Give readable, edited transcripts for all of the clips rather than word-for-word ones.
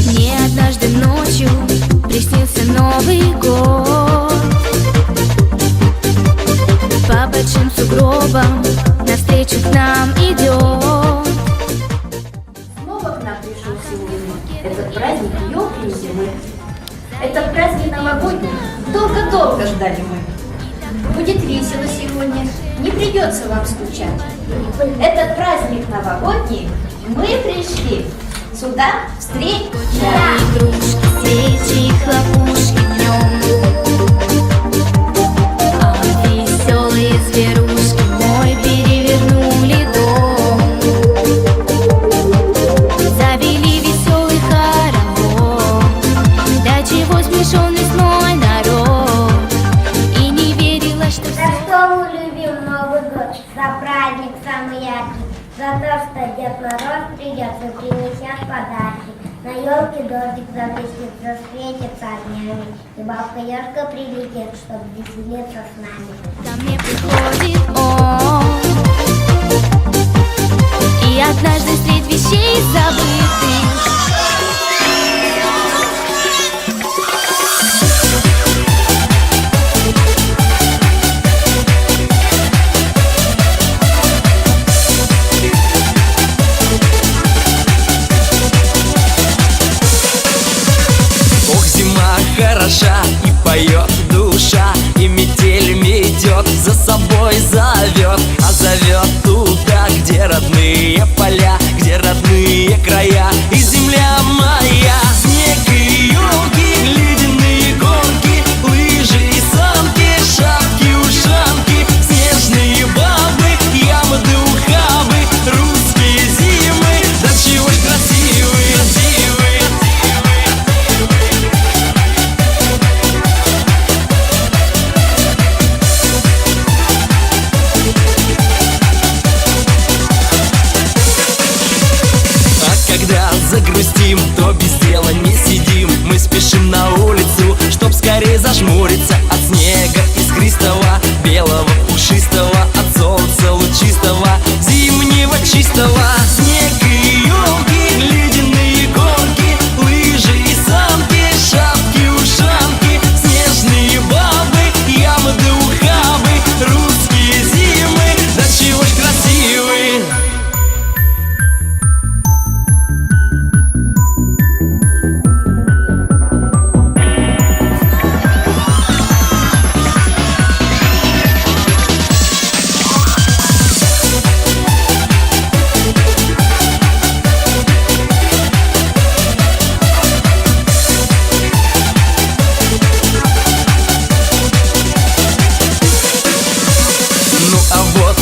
Мне однажды ночью приснился Новый год. По большим сугробам навстречу к нам идет. Снова к нам пришел сегодня этот праздник елки и зимы. Это праздник новогодний. Долго-долго ждали мы. Будет весело сегодня. Не придется вам скучать. Этот праздник новогодний мы пришли сюда встречать. Игрушки, свечи, хлопушки днем, а веселые зверушки мой перевернули дом. Завели веселый хоровод, до чего смешон весной народ. И не верила, что За что мы любим Новый год? За праздник самый яркий. За то, что Дед Мороз придет и принесет подарки. На елке дождик заблестит, засветится огнями. И бабка Ёшка прилетит, чтобы веселиться с нами. ко мне приходит он, и однажды средь вещей забытых хороша и поет душа, и метель метет, за собой зовет, а зовет туда, где родные поля, где родные края и земля моя. Снег и елки, ледяные горки, лыжи и санки, шапки, ушанки, снежные бабы, ямы да ухабы, русские зимы, да чего ж красивые, красивые. Когда загрустим, то без дела не сидим. Мы спешим на улицу, чтоб скорее зажмуриться от снега искристого, белого, пушистого, от солнца лучистого, зимнего чистого. Снег и елки, ледяные горки, лыжи и санки, шапки, ушанки, снежные бабы, ямы да ухабы, русские зимы, да чего ж красивые.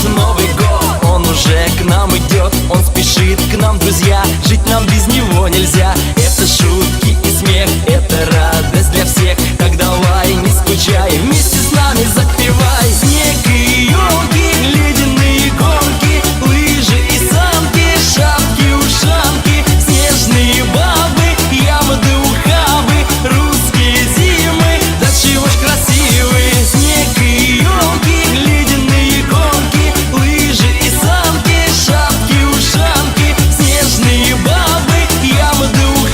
Новый год, он уже к нам идет, он спешит к нам, друзья, жить нам без него нельзя. Это шутки и смех, это радость для всех, так давай не скучай, вместе с нами запевай. Снег и елки, ледяные горки, лыжи и санки, шапки, ушанки, снежные бабы, ямы да ухабы, русские зимы, да чего ж красивые. Снег и елки, ледяные горки, лыжи и санки, шапки, ушанки, снежные бабы, ямы да ухабы.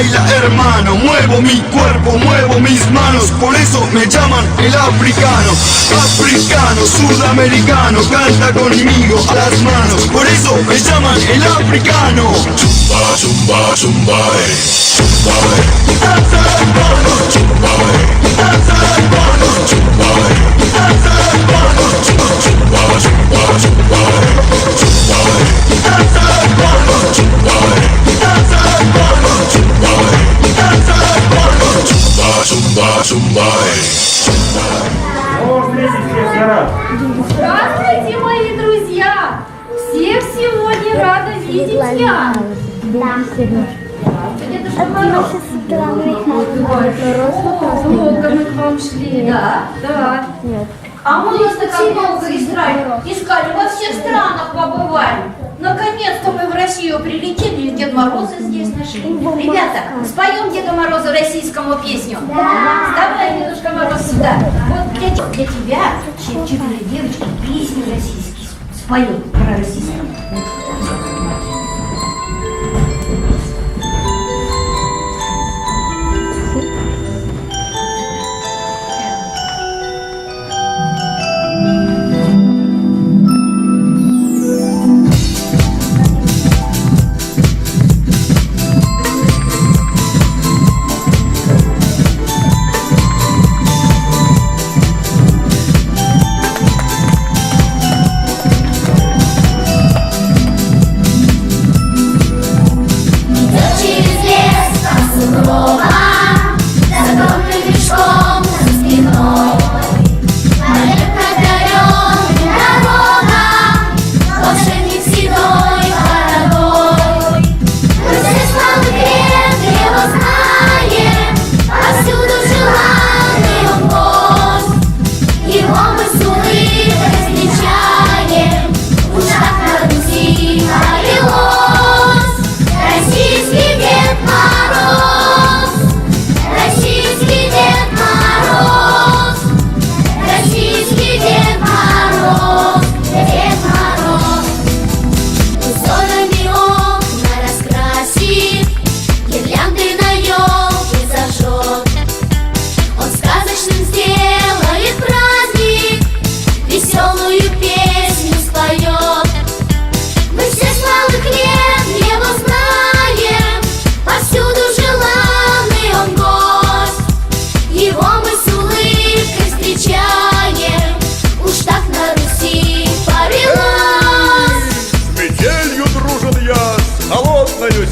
baila hermano. Muevo mi cuerpo, muevo mis manos, por eso me llaman el africano. Africano, sudamericano, canta conmigo a las manos, por eso me llaman el africano. Zumba, zumba, zumba, zumba, danza las manos, zumba, danza las manos, zumba, danza las manos, zumba, zumba, zumba, zumba, danza las manos, zumba, danza las manos, zumba, danza las manos, zumba, zumba, zumba, zumba. Здравствуйте, мои друзья! Всех сегодня рада видеть я! Дедушка Мороз. Долго мы к вам шли. Да, да. А мы вас так долго искали, во всех странах побывали. Наконец-то мы в Россию прилетели, и Дед Мороза здесь нашли. Ребята, споем Деду Морозу российскому песню. Давай, Дедушка Мороз, сюда. Вот для тебя, четыре девочки, песню российские споют про российское.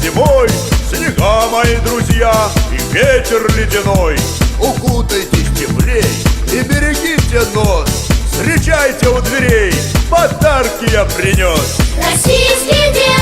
Зимой, снега, мои друзья, и ветер ледяной. Укутайтесь теплей и берегите нос. Встречайте у дверей, подарки я принес. Российский Дед